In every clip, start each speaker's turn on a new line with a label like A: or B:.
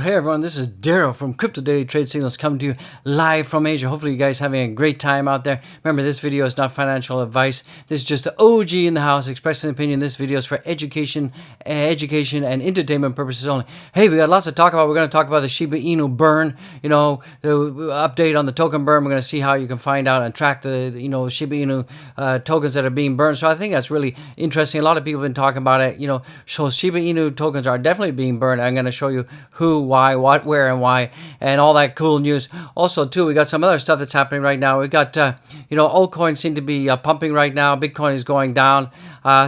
A: Hey everyone, this is Daryl from Crypto Daily Trade Signals coming to you live from Asia. Hopefully you guys are having a great time out there. Remember, this video is not financial advice. This is just the OG in the house expressing an opinion. This video is for education and entertainment purposes only. Hey, we got lots to talk about. We're going to talk about the Shiba Inu burn, the update on the token burn. We're going to see how you can find out and track the, Shiba Inu tokens that are being burned. So I think that's really interesting. A lot of people have been talking about it. So Shiba Inu tokens are definitely being burned. I'm going to show you who, why, what, where, and why, and all that cool news. Also, too, we got some other stuff that's happening right now. We got, altcoins seem to be pumping right now. Bitcoin is going down.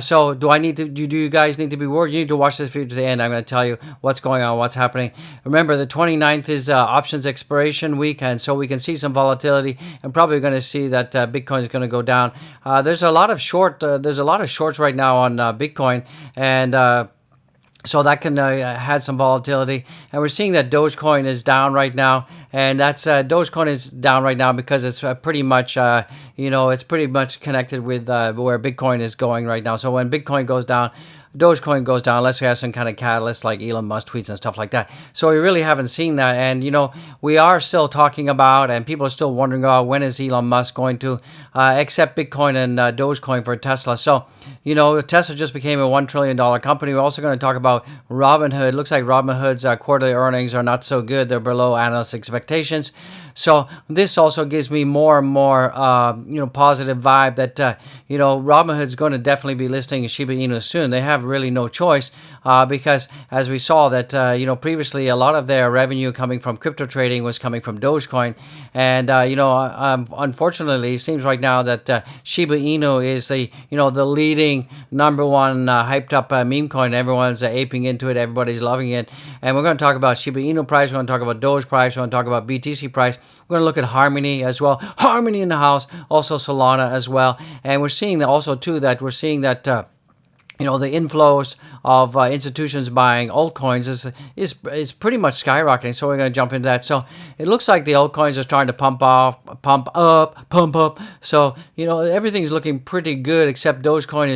A: So do you guys need to be worried? You need to watch this video to the end. I'm going to tell you what's going on, what's happening. Remember, the 29th is options expiration week, and so we can see some volatility, and probably going to see that Bitcoin is going to go down. There's a lot of shorts right now on Bitcoin, and so that can add some volatility, and we're seeing that Dogecoin is down right now, and that's Dogecoin is down right now because it's pretty much connected with where Bitcoin is going right now. So when Bitcoin goes down, Dogecoin goes down unless we have some kind of catalyst like Elon Musk tweets and stuff like that. So we really haven't seen that. And, we are still talking about, and people are still wondering about when is Elon Musk going to accept Bitcoin and Dogecoin for Tesla. So, Tesla just became a $1 trillion company. We're also going to talk about Robinhood. It looks like Robinhood's quarterly earnings are not so good. They're below analyst expectations. So this also gives me more and more, positive vibe that, Robinhood's going to definitely be listing Shiba Inu soon. They have really no choice because as we saw that, previously a lot of their revenue coming from crypto trading was coming from Dogecoin. And, unfortunately, it seems right now that Shiba Inu is the leading number one hyped up meme coin. Everyone's aping into it. Everybody's loving it. And we're going to talk about Shiba Inu price. We're going to talk about Doge price. We're going to talk about BTC price. We're going to look at Harmony as well. Harmony in the house. Also Solana as well. And we're seeing that also too that the inflows of institutions buying altcoins is pretty much skyrocketing. So we're going to jump into that. So it looks like the altcoins are starting to pump up. So everything's looking pretty good, except Dogecoin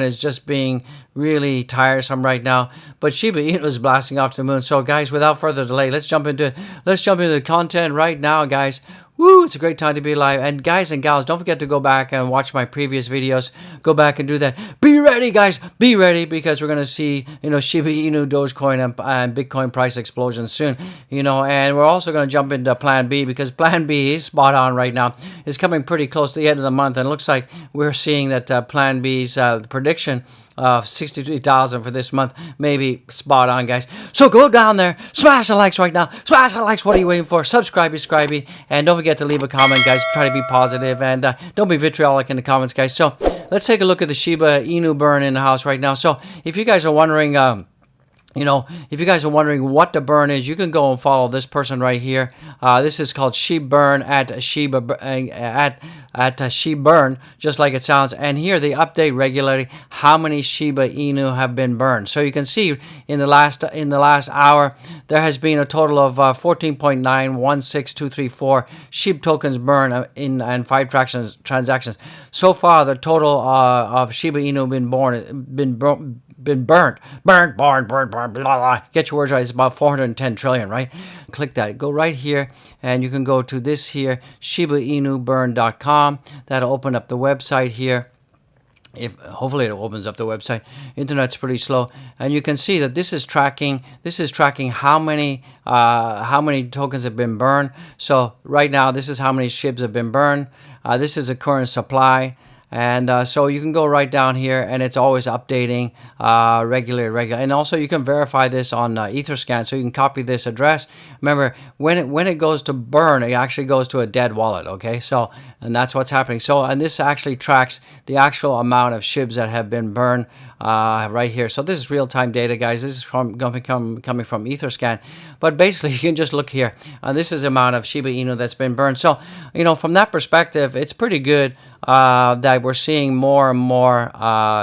A: is just being really tiresome right now. But Shiba Inu is blasting off to the moon. So guys, without further delay, let's jump into the content right now, guys. Woo, it's a great time to be alive. And guys and gals, don't forget to go back and watch my previous videos. Go back and do that. Be ready, guys. Be ready, because we're going to see, Shiba Inu, Dogecoin, and Bitcoin price explosion soon. And we're also going to jump into Plan B, because Plan B is spot on right now. It's coming pretty close to the end of the month, and it looks like we're seeing that Plan B's prediction of 63,000 for this month, maybe spot on, guys. So go down there, smash the likes right now. Smash the likes. What are you waiting for? Subscribe, and don't forget to leave a comment, guys. Try to be positive, and don't be vitriolic in the comments, guys. So let's take a look at the Shiba Inu burn in the house right now. So if you guys are wondering, what the burn is, you can go and follow this person right here. This is called Shib Burn at Shib Burn, just like it sounds. And here they update regularly how many Shiba Inu have been burned. So you can see in the last hour there has been a total of 14.916234 Shib tokens burned and 5 transactions. So far, the total of Shiba Inu been burnt, blah, blah. Get your words right. It's about 410 trillion, right? Click that. Go right here, and you can go to this here, shibainu.burn.com. That'll open up the website here. Hopefully it opens up the website. Internet's pretty slow, and you can see that this is tracking how many tokens have been burned. So right now, this is how many Shibs have been burned. This is the current supply. And so you can go right down here, and it's always updating regularly. And also you can verify this on Etherscan, so you can copy this address. Remember, when it goes to burn, it actually goes to a dead wallet, okay? So, and that's what's happening. So, and this actually tracks the actual amount of Shibs that have been burned right here. So this is real-time data, guys. This is coming from Etherscan. But basically, you can just look here. This is the amount of Shiba Inu that's been burned. So, from that perspective, it's pretty good that we're seeing more and more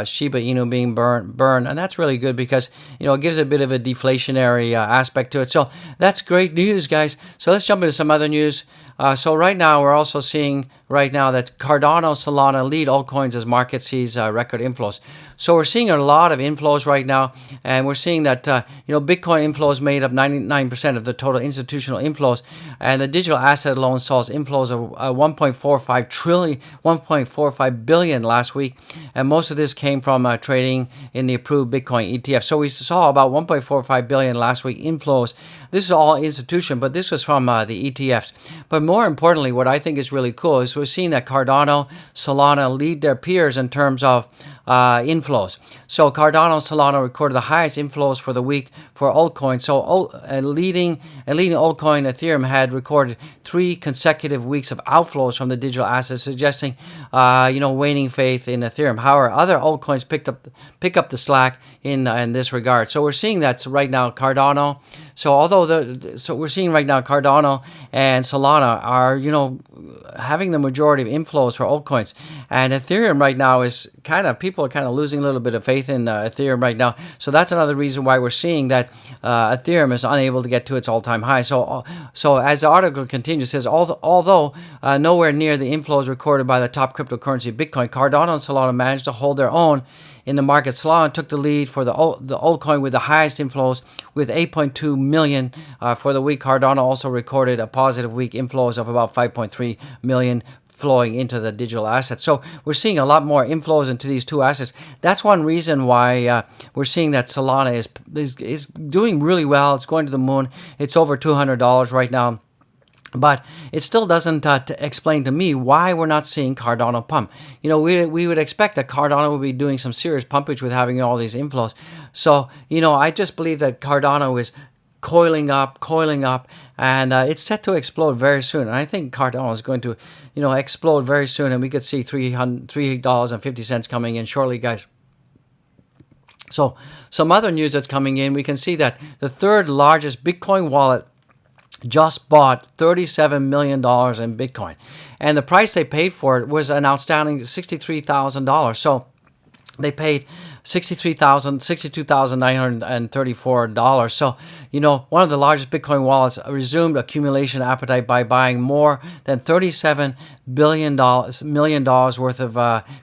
A: Shiba Inu being burned, and that's really good because it gives a bit of a deflationary aspect to it. So that's great news, guys. So let's jump into some other news. So right now we're also seeing right now that Cardano, Solana lead altcoins as market sees record inflows. So we're seeing a lot of inflows right now, and we're seeing that Bitcoin inflows made up 99% of the total institutional inflows, and the digital asset alone saw inflows of 1.45 billion last week, and most of this came from trading in the approved Bitcoin ETF. So we saw about 1.45 billion last week inflows. This is all institution, but this was from the ETFs. But more importantly, what I think is really cool is we're seeing that Cardano, Solana lead their peers in terms of inflows. So Cardano, Solana recorded the highest inflows for the week for altcoins. So a leading altcoin, Ethereum, had recorded 3 consecutive weeks of outflows from the digital assets, suggesting waning faith in Ethereum. However, other altcoins pick up the slack in this regard. So we're seeing that right now Cardano. So we're seeing right now Cardano and Solana are having the majority of inflows for altcoins, and Ethereum right now is people are kind of losing a little bit of faith in Ethereum right now. So that's another reason why we're seeing that Ethereum is unable to get to its all-time high. So as the article continues, it says although nowhere near the inflows recorded by the top cryptocurrency Bitcoin, Cardano and Solana managed to hold their own in the market. Solana took the lead for the altcoin with the highest inflows with 8.2 million for the week. Cardano also recorded a positive week inflows of about 5.3 million flowing into the digital assets. So we're seeing a lot more inflows into these two assets. That's one reason why we're seeing that Solana is doing really well. It's going to the moon. It's over $200 right now. But it still doesn't explain to me why we're not seeing Cardano pump. We would expect that Cardano would be doing some serious pumpage with having all these inflows. So, I just believe that Cardano is coiling up, and it's set to explode very soon. And I think Cardano is going to, explode very soon, and we could see $3.50 coming in shortly, guys. So, some other news that's coming in, we can see that the third largest Bitcoin wallet just bought $37 million in Bitcoin. And the price they paid for it was an outstanding $63,000. So they paid $62,934. So, one of the largest Bitcoin wallets resumed accumulation appetite by buying more than $37 million worth of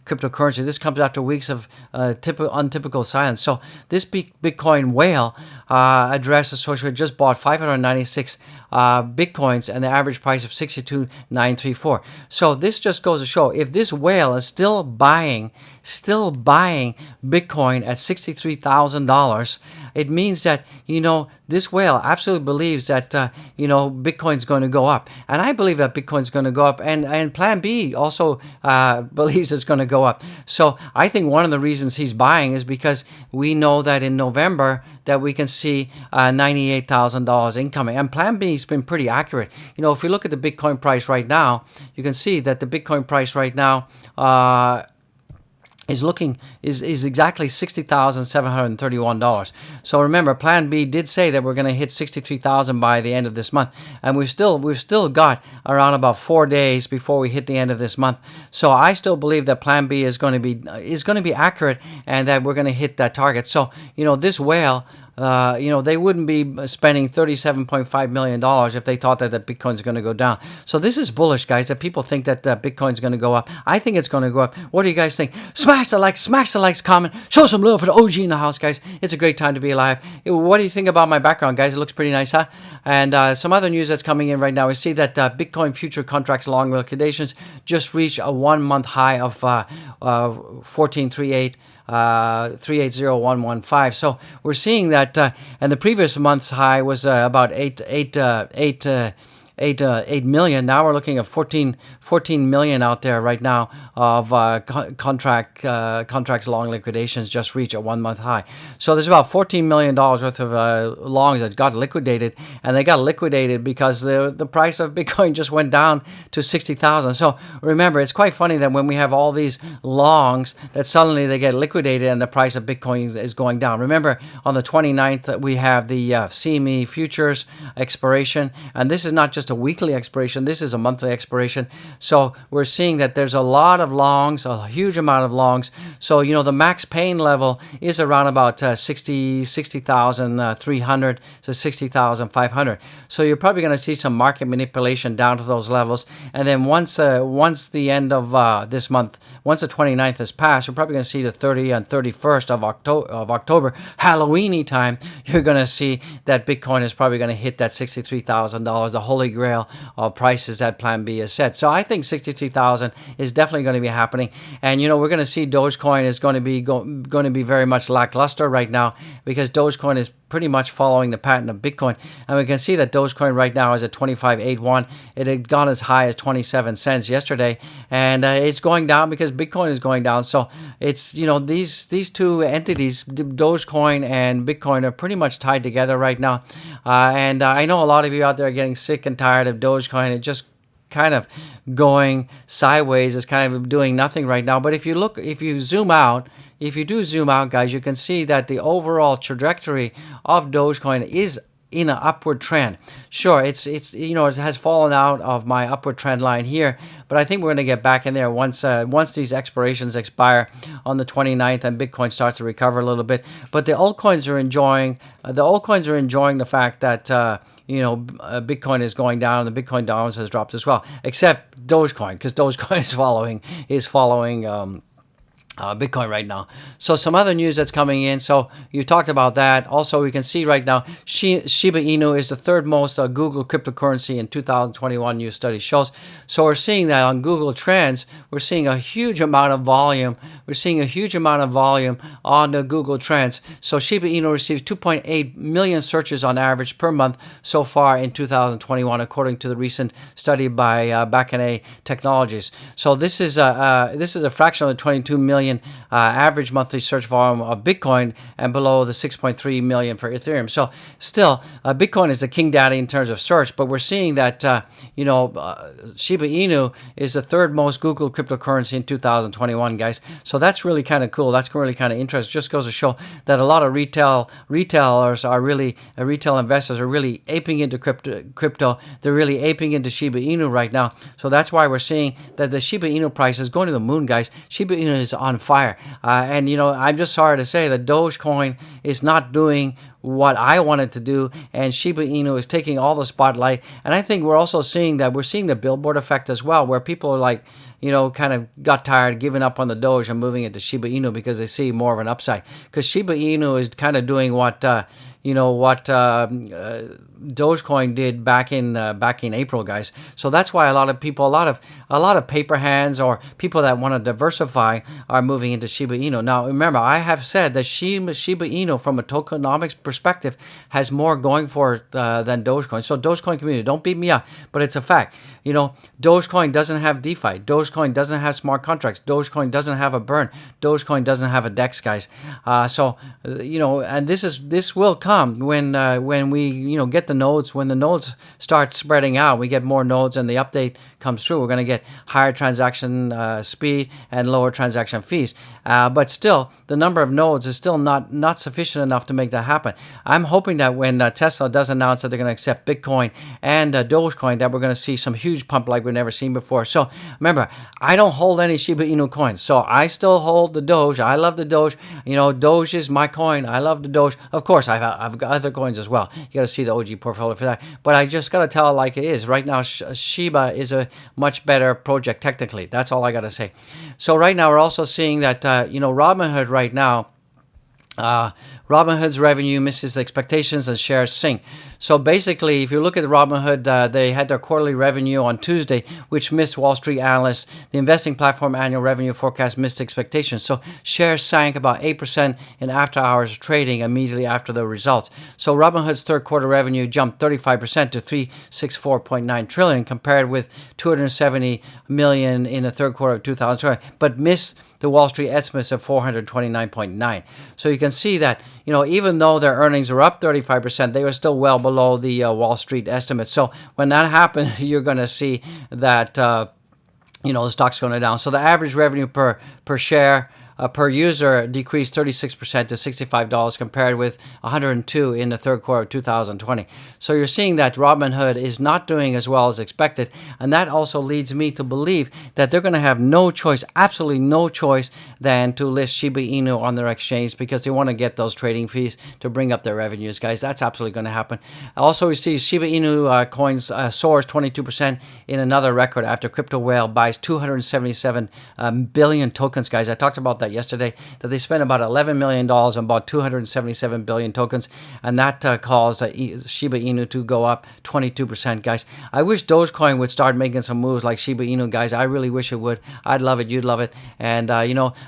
A: cryptocurrency. This comes after weeks of untypical silence. So this Bitcoin whale address associated just bought 596 Bitcoins and the average price of $62,934. So this just goes to show, if this whale is still buying Bitcoin at $63,000, it means that, this whale absolutely believes that, Bitcoin's going to go up. And I believe that Bitcoin's going to go up. And Plan B also believes it's going to go up. So I think one of the reasons he's buying is because we know that in November that we can see $98,000 incoming. And Plan B has been pretty accurate. If we look at the Bitcoin price right now, you can see that the Bitcoin price right now is exactly $60,731. So remember, Plan B did say that we're going to hit 63,000 by the end of this month, and we've still got around about 4 days before we hit the end of this month. So I still believe that Plan B is going to be accurate, and that we're going to hit that target. So this whale, they wouldn't be spending $37.5 million if they thought that Bitcoin's going to go down. So this is bullish, guys, that people think that Bitcoin's going to go up. I think it's going to go up. What do you guys think? Smash the likes, comment, show some love for the OG in the house, guys. It's a great time to be alive. What do you think about my background, guys? It looks pretty nice, huh? And some other news that's coming in right now, we see that Bitcoin future contracts long liquidations just reached a 1-month high of 1438. 380115. So we're seeing that, and the previous month's high was about 8 million. Now we're looking at 14 million out there right now of contracts long liquidations just reach a 1-month high. So there's about $14 million worth of longs that got liquidated, and they got liquidated because the price of Bitcoin just went down to 60,000. So remember, it's quite funny that when we have all these longs, that suddenly they get liquidated and the price of Bitcoin is going down. Remember, on the 29th we have the CME futures expiration, and this is not just just a weekly expiration. This is a monthly expiration. So we're seeing that there's a lot of longs, a huge amount of longs. So, you know, the max pain level is around about 60,300 to 60,500. So you're probably going to see some market manipulation down to those levels. And then once the end of this month, once the 29th has passed, we're probably going to see the 30th and 31st of October, Halloween-y time, you're going to see that Bitcoin is probably going to hit that $63,000, the holy grail of prices that Plan B has set. So I think 63,000 is definitely going to be happening. And, you know, we're going to see Dogecoin is going to be very much lackluster right now, because Dogecoin is pretty much following the pattern of Bitcoin. And we can see that Dogecoin right now is at 25.81. It had gone as high as 27 cents yesterday, and it's going down because Bitcoin is going down. So it's, you know, these two entities, Dogecoin and Bitcoin, are pretty much tied together right now. And I know a lot of you out there are getting sick and tired of Dogecoin. It just kind of going sideways. It's kind of doing nothing right now. But if you zoom out, if you do zoom out, guys, you can see that the overall trajectory of Dogecoin is in an upward trend. Sure, it's you know, it has fallen out of my upward trend line here, but I think we're going to get back in there once these expirations expire on the 29th and Bitcoin starts to recover a little bit. But the altcoins are enjoying the fact that you know, Bitcoin is going down, the Bitcoin dominance has dropped as well, except Dogecoin, because Dogecoin is following Bitcoin right now. So some other news that's coming in. So you talked about that. Also, we can see right now Shiba Inu is the third most Google cryptocurrency in 2021, new study shows. So we're seeing that on Google Trends, we're seeing a huge amount of volume. We're seeing a huge amount of volume on the Google Trends. So Shiba Inu receives 2.8 million searches on average per month so far in 2021, according to the recent study by Bakane Technologies. So this is a fraction of the 22 million average monthly search volume of Bitcoin, and below the 6.3 million for Ethereum. So still, Bitcoin is the king daddy in terms of search, but we're seeing that Shiba Inu is the third most Googled cryptocurrency in 2021, guys. So that's really kind of cool. That's really kind of interesting. Just goes to show that a lot of retail investors are really aping into crypto. They're really aping into Shiba Inu right now. So that's why we're seeing that the Shiba Inu price is going to the moon, guys. Shiba Inu is on fire. And, you know, I'm just sorry to say that Dogecoin is not doing what I wanted to do, and Shiba Inu is taking all the spotlight. And I think we're also seeing the billboard effect as well, where people are like, you know, kind of got tired, giving up on the Doge and moving into Shiba Inu because they see more of an upside. Because Shiba Inu is kind of doing what Dogecoin did back in April, guys. So that's why a lot of people, a lot of paper hands or people that want to diversify are moving into Shiba Inu. Now, remember, I have said that Shiba Inu, from a tokenomics perspective, has more going for it than Dogecoin. So Dogecoin community, don't beat me up, but it's a fact. You know, Dogecoin doesn't have DeFi. Dogecoin doesn't have smart contracts. Dogecoin doesn't have a burn. Dogecoin doesn't have a DEX, guys. So you know, and this will come when we, you know, get the nodes. When the nodes start spreading out, we get more nodes and the update comes through. We're going to get higher transaction speed and lower transaction fees. But still, the number of nodes is still not sufficient enough to make that happen. I'm hoping that when Tesla does announce that they're going to accept Bitcoin and Dogecoin, that we're going to see some huge pump like we've never seen before. So remember, I don't hold any Shiba Inu coins, so I still hold the Doge. I love the Doge. You know, Doge is my coin. I love the Doge. Of course, I've got other coins as well. You got to see the OG portfolio for that. But I just got to tell it like it is. Right now, Shiba is a much better project technically. That's all I got to say. So right now, we're also seeing that Robinhood right now. Robinhood's revenue misses expectations and shares sink. So basically, if you look at Robinhood, they had their quarterly revenue on Tuesday, which missed Wall Street analysts. The investing platform annual revenue forecast missed expectations. So shares sank about 8% in after-hours trading immediately after the results. So Robinhood's third quarter revenue jumped 35% to $364.9 trillion, compared with $270 million in the third quarter of 2020, but missed the Wall Street estimates of 429.9. So you can see that, you know, even though their earnings were up 35%, they were still well below the Wall Street estimates. So when that happens, you're going to see that, the stock's going down. So the average revenue per share per user decreased 36% to $65 compared with 102 in the third quarter of 2020. So you're seeing that Robinhood is not doing as well as expected, and that also leads me to believe that they're going to have no choice, absolutely no choice, than to list Shiba Inu on their exchange because they want to get those trading fees to bring up their revenues, guys. That's absolutely going to happen. Also, we see Shiba Inu coins soars 22% in another record after crypto whale buys 277 billion tokens, guys. I talked about that yesterday, that they spent about $11 million on about 277 billion tokens, and that caused Shiba Inu to go up 22%, guys. I wish Dogecoin would start making some moves like Shiba Inu, guys. I really wish it would. I'd love it. You'd love it. And,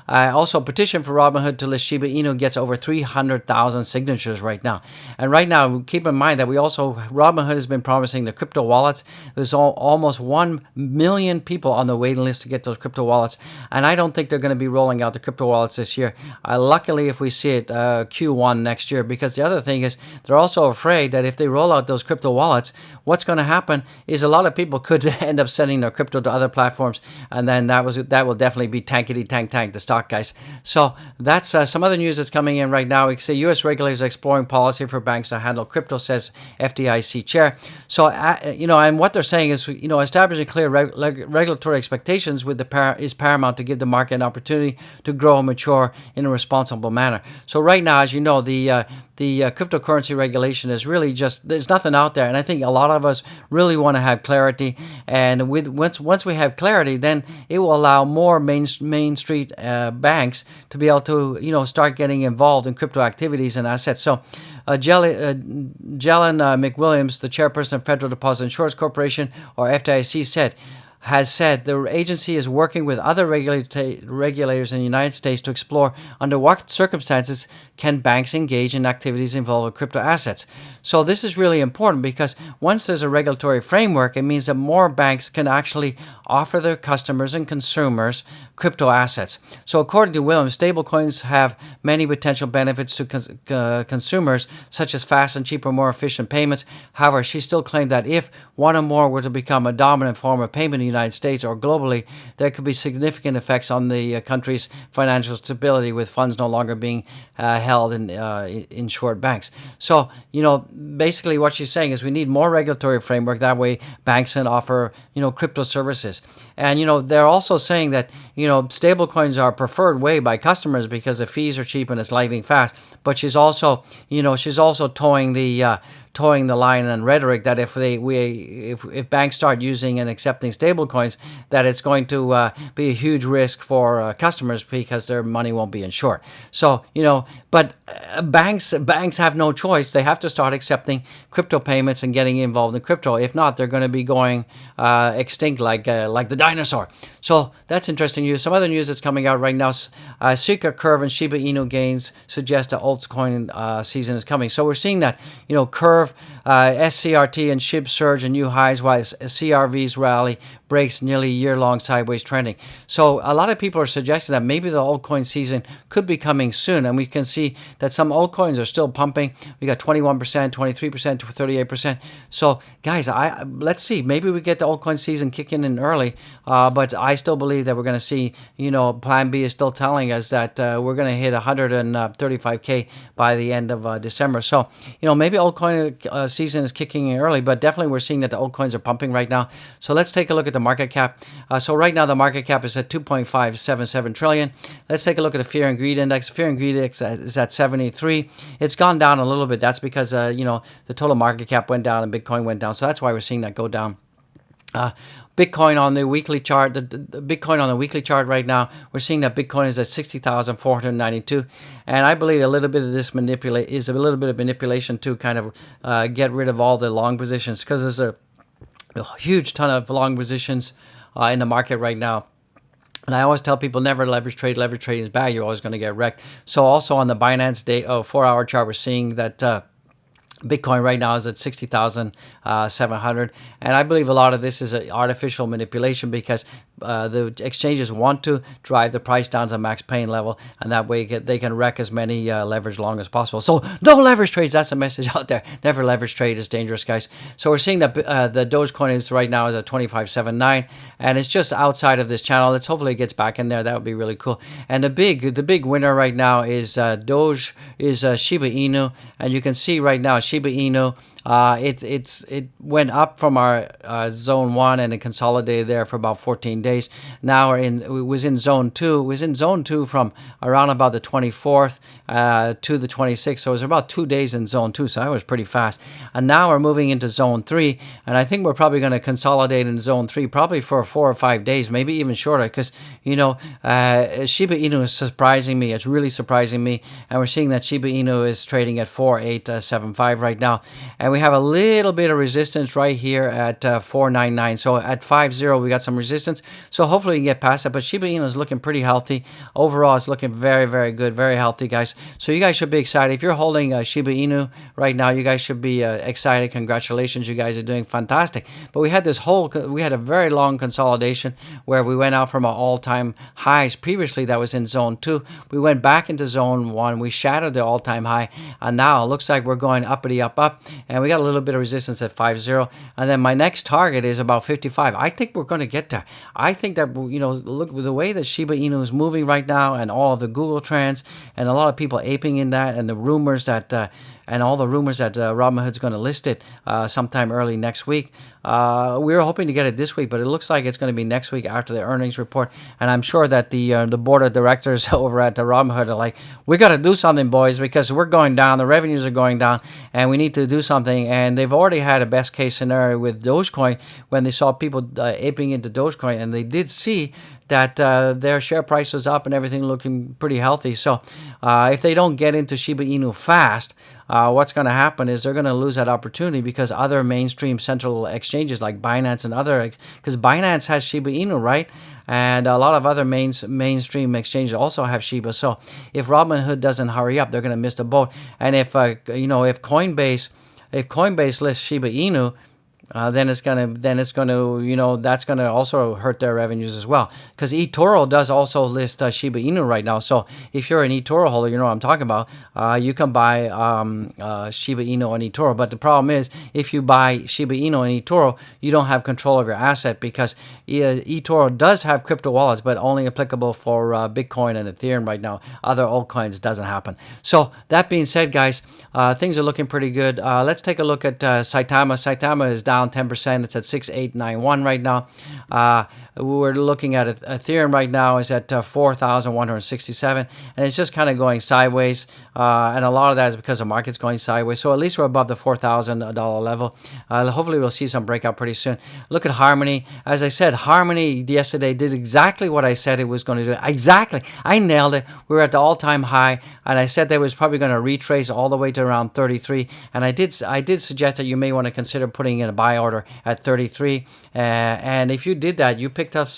A: I also petitioned for Robinhood to list Shiba Inu, gets over 300,000 signatures right now. And right now, keep in mind that Robinhood has been promising the crypto wallets. There's almost 1 million people on the waiting list to get those crypto wallets. And I don't think they're going to be rolling out the crypto wallets this year. Luckily, if we see it Q1 next year, because the other thing is they're also afraid that if they roll out those crypto wallets, what's going to happen is a lot of people could end up sending their crypto to other platforms, and then that will definitely be tankety tank the stock, guys. So that's some other news that's coming in right now. We say U.S. regulators are exploring policy for banks to handle crypto, says FDIC chair. So and what they're saying is, establishing clear regulatory expectations is paramount to give the market an opportunity to grow and mature in a responsible manner. So right now, as you know, the cryptocurrency regulation is really there's nothing out there, and I think a lot of us really want to have clarity. And once we have clarity, then it will allow more Main Street banks to be able to start getting involved in crypto activities and assets. So Jelen McWilliams, the chairperson of Federal Deposit Insurance Corporation, or FDIC, has said the agency is working with other regulators in the United States to explore under what circumstances can banks engage in activities involving crypto assets. So this is really important because once there's a regulatory framework, it means that more banks can actually offer their customers and consumers crypto assets. So according to Williams, stablecoins have many potential benefits to consumers, such as fast and cheaper, more efficient payments. However, she still claimed that if one or more were to become a dominant form of payment in the United States or globally, there could be significant effects on the country's financial stability, with funds no longer being held in insured banks. So, basically what she's saying is we need more regulatory framework. That way banks can offer, crypto services. And, they're also saying that, stable coins are a preferred way by customers because the fees are cheap and it's lightning fast. But she's also towing the line and rhetoric that if banks start using and accepting stablecoins, that it's going to be a huge risk for customers because their money won't be insured. So but banks have no choice. They have to start accepting crypto payments and getting involved in crypto. If not, they're going to be going extinct like the dinosaur. So that's interesting news. Some other news that's coming out right now: Seeker Curve and Shiba Inu gains suggest the altcoin season is coming. So we're seeing that Curve, SCRT, and Shib surge in new highs, while CRV's rally breaks nearly year-long sideways trending. So a lot of people are suggesting that maybe the altcoin season could be coming soon, and we can see that some altcoins are still pumping. We got 21%, 23%, 38%. So guys, let's see. Maybe we get the altcoin season kicking in early, but I still believe that we're going to see, Plan B is still telling us that we're going to hit 135K by the end of December. So, maybe altcoin season is kicking in early, but definitely we're seeing that the altcoins are pumping right now. So let's take a look at the market cap. So right now the market cap is at 2.577 trillion. Let's take a look at the fear and greed index. Fear and greed index is at 73. It's gone down a little bit. That's because the total market cap went down and Bitcoin went down. So that's why we're seeing that go down. Bitcoin on the weekly chart, the Bitcoin on the weekly chart right now, we're seeing that Bitcoin is at 60,492, and I believe a little bit of this is a little bit of manipulation to kind of get rid of all the long positions, because there's a huge ton of long positions in the market right now. And I always tell people never leverage trade. Leverage trade is bad. You're always going to get wrecked. So also on the Binance 4-hour chart, we're seeing that Bitcoin right now is at 60,700, and I believe a lot of this is artificial manipulation, because the exchanges want to drive the price down to max pain level, and that way they can wreck as many leverage long as possible. So no leverage trades. That's a message out there. Never leverage trade. Is dangerous, guys. So we're seeing that the Dogecoin is right now is at 25.79, and it's just outside of this channel. Let's hopefully it gets back in there. That would be really cool. And the big winner right now is Shiba Inu, and you can see right now Shiba Inu. It went up from our zone 1 and it consolidated there for about 14 days. Now it was in zone 2. It was in zone 2 from around about the 24th to the 26th. So it was about 2 days in zone 2. So that was pretty fast. And now we're moving into zone 3. And I think we're probably going to consolidate in zone 3 probably for 4 or 5 days, maybe even shorter, because, Shiba Inu is surprising me. It's really surprising me. And we're seeing that Shiba Inu is trading at 4.875 right now. And we have a little bit of resistance right here at 4.99. So at 5.0 we got some resistance. So hopefully we can get past that. But Shiba Inu is looking pretty healthy. Overall, it's looking very, very good, very healthy, guys. So you guys should be excited. If you're holding Shiba Inu right now, you guys should be excited. Congratulations, you guys are doing fantastic. But we had a very long consolidation where we went out from our all-time highs. Previously, that was in zone 2. We went back into zone 1. We shattered the all-time high, and now it looks like we're going uppity up, and we got a little bit of resistance at 5.0, and then my next target is about 55. I think we're going to get there. I think that, look the way that Shiba Inu is moving right now, and all of the Google trends, and a lot of people aping in that, and the rumors that Robinhood's going to list it sometime early next week. We were hoping to get it this week, but it looks like it's going to be next week after the earnings report. And I'm sure that the board of directors over at the Robinhood are like, we got to do something, boys, because we're going down, the revenues are going down, and we need to do something. And they've already had a best case scenario with Dogecoin when they saw people aping into Dogecoin, and they did see that their share price was up and everything looking pretty healthy. So if they don't get into Shiba Inu fast, what's going to happen is they're going to lose that opportunity, because other mainstream central exchanges like Binance and because Binance has Shiba Inu, right? And a lot of other mainstream exchanges also have Shiba. So if Robinhood doesn't hurry up, they're going to miss the boat. And if Coinbase lists Shiba Inu, then it's gonna that's gonna also hurt their revenues as well, because eToro does also list Shiba Inu right now. So if you're an eToro holder, you know what I'm talking about. You can buy Shiba Inu on eToro, but the problem is if you buy Shiba Inu on eToro, you don't have control of your asset, because eToro does have crypto wallets, but only applicable for Bitcoin and Ethereum right now. Other altcoins doesn't happen. So that being said, guys, things are looking pretty good. Let's take a look at Saitama. Saitama is down 10%. It's at 6.891 right now. We're looking at Ethereum right now is at 4,167, and it's just kind of going sideways. And a lot of that is because the market's going sideways. So at least we're above the $4,000 level. Hopefully we'll see some breakout pretty soon. Look at Harmony. As I said, Harmony yesterday did exactly what I said it was going to do. Exactly. I nailed it. We were at the all-time high, and I said they was probably going to retrace all the way to around 33. And I did suggest that you may want to consider putting in a buy order at 33. And if you did that, you picked up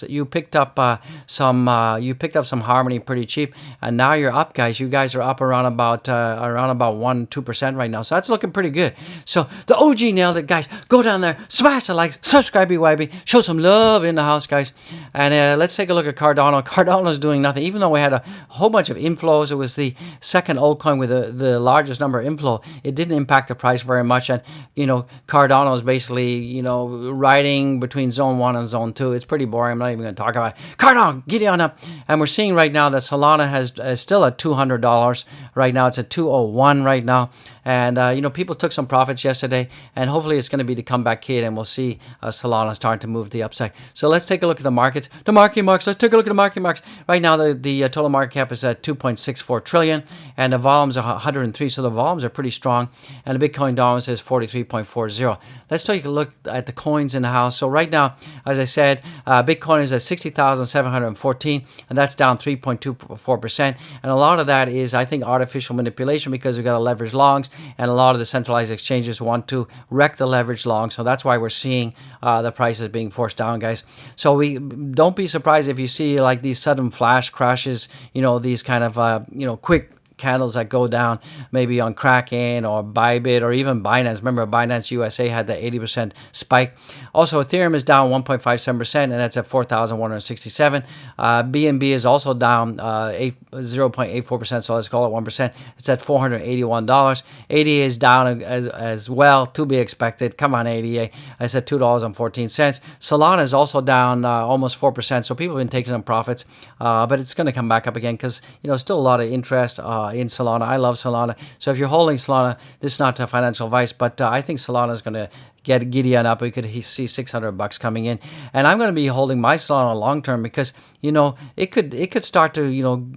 A: some Harmony pretty cheap, and now you're up, guys. You guys are up around about 1-2% right now, so that's looking pretty good. So the OG nailed it, guys. Go down there, smash the likes, subscribe, BYB, show some love in the house, guys. And let's take a look at Cardano. Cardano's doing nothing, even though we had a whole bunch of inflows. It was the second altcoin with the largest number of inflow. It didn't impact the price very much, and Cardano is basically riding between zone 1 and zone 2. It's pretty boring. I'm not even going to talk about it. Cardano, get on up. And we're seeing right now that Solana is still at $200 right now. It's at 201 right now. And, people took some profits yesterday, and hopefully it's going to be the comeback kid, and we'll see Solana starting to move to the upside. So let's take a look at the markets. The market marks. Let's take a look at the market marks. Right now, the total market cap is at 2.64 trillion, and the volumes are 103, so the volumes are pretty strong. And the Bitcoin dominance is 43.40. Let's take a look at the coins in the house. So right now, as I said, Bitcoin is at 60,714, and that's down 3.24%. And a lot of that is, I think, artificial manipulation, because we've got a leverage longs, and a lot of the centralized exchanges want to wreck the leverage long. So that's why we're seeing the prices being forced down, guys. So we don't be surprised if you see like these sudden flash crashes, these kind of quick candles that go down, maybe on Kraken or Bybit or even Binance. Remember, Binance USA had the 80% spike. Also, Ethereum is down 1.57%, and that's at 4,167. BNB is also down 0.84%, so let's call it 1%. It's at $481. ADA is down as well, to be expected. Come on, ADA. It's at $2.14. Solana is also down almost 4%, so people have been taking some profits, but it's going to come back up again because, still a lot of interest in Solana. I love Solana. So if you're holding Solana, this is not financial advice, but I think Solana is going to get Gideon up. We could see $600 coming in, and I'm going to be holding my Solana long term because it could start to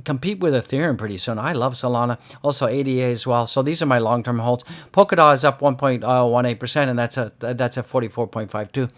A: compete with Ethereum pretty soon. I love Solana, also ADA as well. So these are my long-term holds. Polkadot is up 1.18%, and that's at 44.52.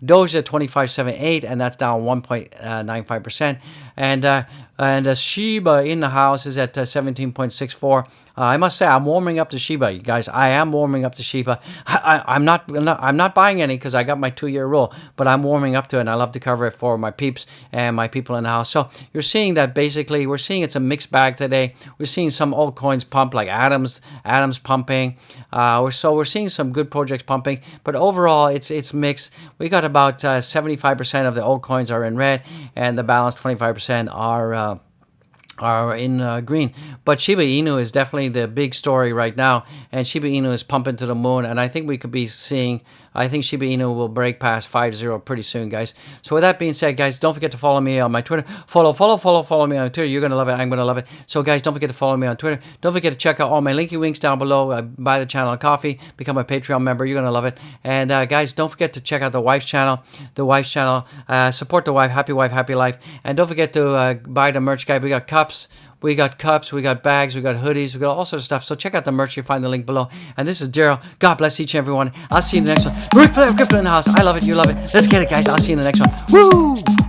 A: Doge at 25.78, and that's down 1.95%. And Shiba in the house is at 17.64. I must say I'm warming up to Shiba, you guys. I am warming up to Shiba. I'm not buying any because I got my 2-year rule, but I'm warming up to it, and I love to cover it for my peeps and my people in the house. So you're seeing that basically we're seeing it's a mixed bag today. We're seeing some altcoins pump like Atoms pumping. We're seeing some good projects pumping, but overall it's mixed. We got about 75% of the altcoins are in red, and the balance 25% are in green. But Shiba Inu is definitely the big story right now, and Shiba Inu is pumping to the moon, and I think we could be seeing, I think Shiba Inu will break past 5-0 pretty soon, guys. So with that being said, guys, don't forget to follow me on my Twitter. Follow me on Twitter. You're going to love it. I'm going to love it. So guys, don't forget to follow me on Twitter. Don't forget to check out all my linky winks down below. Buy the channel a coffee. Become a Patreon member. You're going to love it. And guys, don't forget to check out the wife's channel. Support the wife. Happy life. And don't forget to buy the merch, guys. We got cups, we got bags, we got hoodies, we got all sorts of stuff. So check out the merch. You'll find the link below. And this is Daryl. God bless each and every one. I'll see you in the next one. Ric Flair Crypto in the house. I love it. You love it. Let's get it, guys. I'll see you in the next one. Woo!